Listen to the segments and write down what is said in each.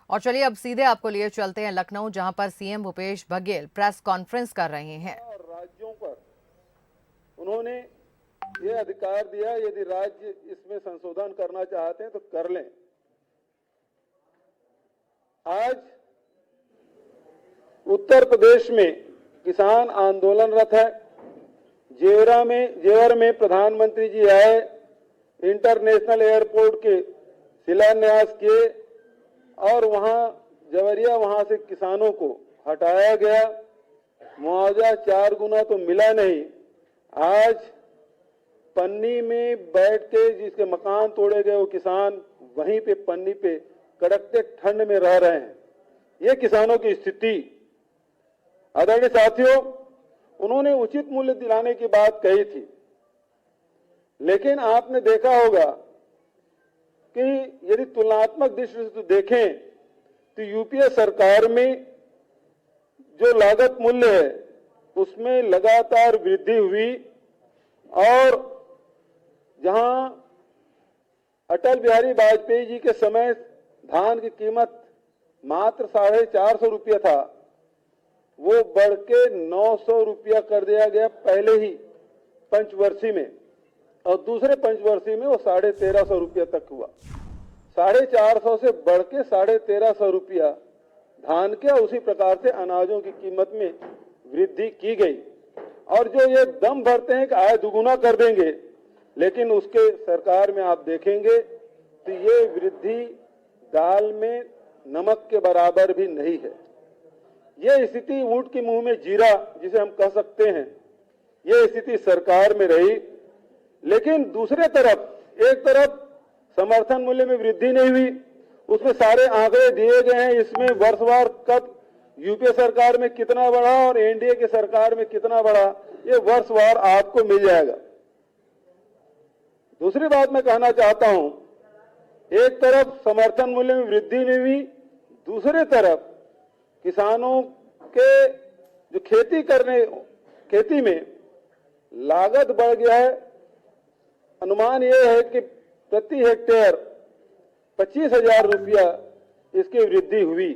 और चलिए अब सीधे आपको लिए चलते हैं लखनऊ, जहां पर CM Bhupesh Baghel press conference कर रहे हैं। और राज्यों पर उन्होंने ये अधिकार दिया, यदि राज्य इसमें संशोधन करना चाहते हैं तो कर लें। आज उत्तर प्रदेश में किसान आंदोलनरत है। जेवर में प्रधानमंत्री जी आए, इंटरनेशनल एयरपोर्ट के शिलान्यास किए और वहां से किसानों को हटाया गया। मुआवजा 4 गुना तो मिला नहीं। आज पन्नी में बैठ के जिसके मकान तोड़े गए वो किसान वहीं पे पन्नी पे कड़कते ठंड में रह रहे हैं। ये किसानों की स्थिति। आदरणीय साथियों, उन्होंने उचित मूल्य दिलाने की बात कही थी, लेकिन आपने देखा होगा कि यदि तुलनात्मक दृष्टि से देखें तो यूपीए सरकार में जो लागत मूल्य है उसमें लगातार वृद्धि हुई और जहां अटल बिहारी वाजपेयी जी के समय धान की कीमत मात्र 450 रुपया था, वो बढ़ के 900 रुपया कर दिया गया पहले ही पंचवर्षीय में, और दूसरे पंचवर्षीय में वो 1350 रुपया तक हुआ। 450 से बढ़ के 1350 रुपया धान के, उसी प्रकार से अनाजों की कीमत में वृद्धि की गई। और जो ये दम भरते हैं कि आय दुगुना कर देंगे, लेकिन उसके सरकार में आप देखेंगे तो ये वृद्धि दाल में नमक के बराबर भी नहीं है। ये स्थिति ऊंट के मुंह में जीरा जिसे हम कह सकते हैं, ये स्थिति सरकार में रही। लेकिन दूसरे तरफ एक तरफ समर्थन मूल्य में वृद्धि नहीं हुई, उसमें सारे आंकड़े दिए गए हैं। इसमें वर्षवार कब यूपीए सरकार में कितना बढ़ा और एनडीए की सरकार में कितना बढ़ा, ये वर्षवार आपको मिल जाएगा। दूसरी बात मैं कहना चाहता हूं, एक तरफ समर्थन मूल्य में वृद्धि नहीं हुई, दूसरी तरफ किसानों के जो खेती में लागत बढ़ गया है। अनुमान यह है कि प्रति हेक्टेयर 25,000 रुपया इसकी वृद्धि हुई।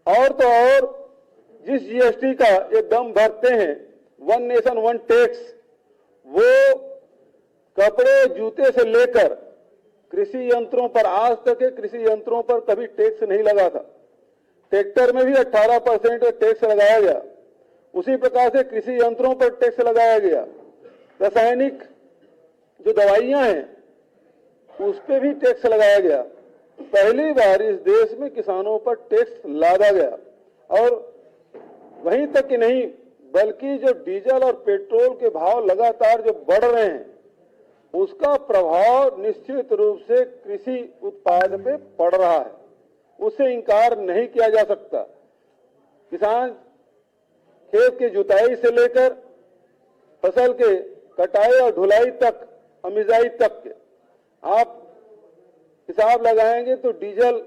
और तो और जिस जीएसटी का ये दम भरते हैं, वन नेशन वन टैक्स, वो कपड़े जूते से लेकर कृषि यंत्रों पर, आज तक के कृषि यंत्रों पर कभी टैक्स नहीं लगा था। ट्रैक्टर में भी 18% टैक्स लगाया गया, उसी प्रकार से कृषि यंत्रों पर टैक्स लगाया गया। रासायनिक जो दवाइयां हैं उस पे भी टैक्स लगाया गया। पहली बार इस देश में किसानों पर टैक्स लादा गया। और वहीं तक कि नहीं, बल्कि जो डीजल और पेट्रोल के भाव लगातार जो बढ़ रहे हैं, उसका प्रभाव निश्चित रूप से कृषि उत्पाद पे पड़ रहा है, उससे इंकार नहीं किया जा सकता। किसान खेत की जुताई से लेकर फसल के कटाई और ढुलाई तक, अमिजाई तक के आप हिसाब लगाएंगे तो डीजल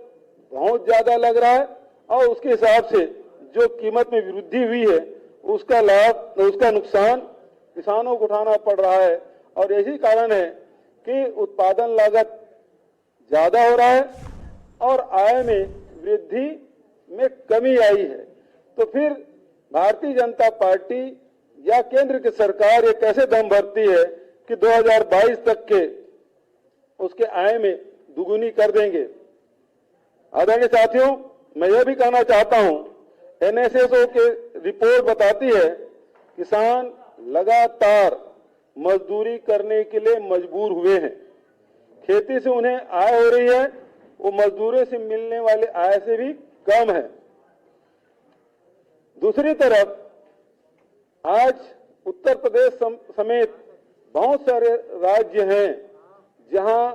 बहुत ज्यादा लग रहा है, और उसके हिसाब से जो कीमत में वृद्धि हुई है उसका लाभ, उसका नुकसान किसानों को उठाना पड़ रहा है। और यही कारण है कि उत्पादन लागत ज्यादा हो रहा है और आय में वृद्धि में कमी आई है। तो फिर भारतीय जनता पार्टी या केंद्र की सरकार ये कैसे दम भरती है कि 2022 तक के उसके आय में दुगुनी कर देंगे। आदरणीय साथियों, मैं यह भी कहना चाहता हूं, एनएसएसओ की रिपोर्ट बताती है किसान लगातार मजदूरी करने के लिए मजबूर हुए हैं। खेती से उन्हें आय हो रही है, वो मजदूरी से मिलने वाले आय से भी कम है। दूसरी तरफ आज उत्तर प्रदेश समेत बहुत सारे राज्य हैं जहां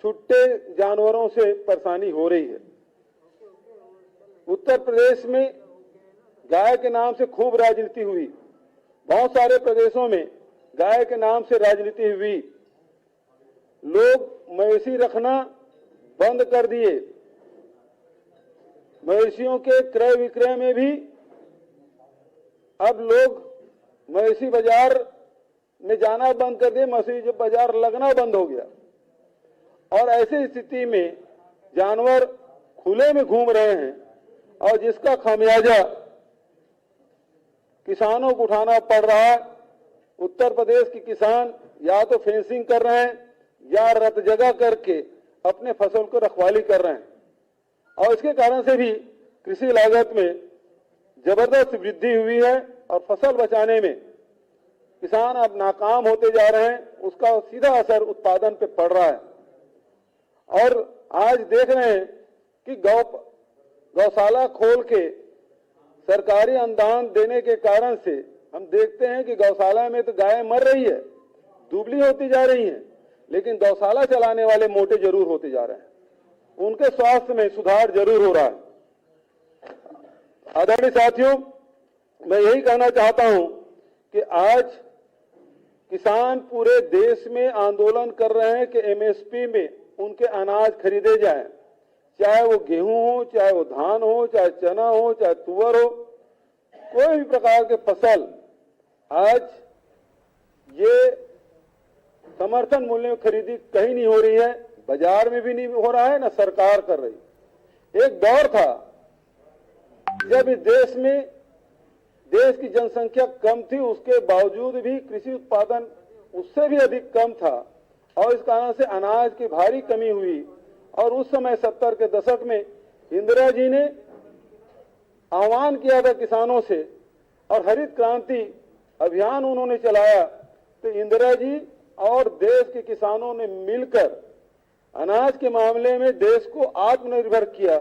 छुट्टे जानवरों से परेशानी हो रही है। उत्तर प्रदेश में गाय के नाम से खूब राजनीति हुई, बहुत सारे प्रदेशों में गाय के नाम से राजनीति हुई। लोग मवेशी रखना बंद कर दिए। मवेशियों के क्रय विक्रय में भी अब लोग मवेशी बाजार में जाना बंद कर दिए, मवेशी बाजार लगना बंद हो गया। और ऐसी स्थिति में जानवर खुले में घूम रहे हैं और जिसका खामियाजा किसानों को उठाना पड़ रहा है। उत्तर प्रदेश के किसान या तो फेंसिंग कर रहे हैं या रत जगह करके अपने फसल को रखवाली कर रहे हैं और इसके कारण से भी कृषि लागत में जबरदस्त वृद्धि हुई है और फसल बचाने में किसान अब नाकाम होते जा रहे हैं। उसका सीधा असर उत्पादन पे पड़ रहा है और आज देख रहे हैं कि गौशाला खोल के सरकारी अनुदान देने के कारण से हम देखते हैं कि गौशाला में तो गायें मर रही है, दुबली होती जा रही हैं, लेकिन गौशाला चलाने वाले मोटे जरूर होते जा रहे हैं, उनके स्वास्थ्य में सुधार जरूर हो रहा है। आदरणीय साथियों, मैं यही कहना चाहता हूं कि आज किसान पूरे देश में आंदोलन कर रहे हैं कि एमएसपी में उनके अनाज खरीदे जाएं, चाहे वो गेहूं हो, चाहे वो धान हो, चाहे चना हो, चाहे तुअर हो, कोई भी प्रकार के फसल आज ये समर्थन मूल्य में खरीदी कहीं नहीं हो रही है, बाजार में भी नहीं हो रहा है, ना सरकार कर रही। एक दौर था जब इस देश में देश की जनसंख्या कम थी, उसके बावजूद भी कृषि उत्पादन उससे भी अधिक कम था और इस कारण से अनाज की भारी कमी हुई। और उस समय 70 के दशक में इंदिरा जी ने आह्वान किया था किसानों से और हरित क्रांति अभियान उन्होंने चलाया, तो इंदिरा जी और देश के किसानों ने मिलकर अनाज के मामले में देश को आत्मनिर्भर किया।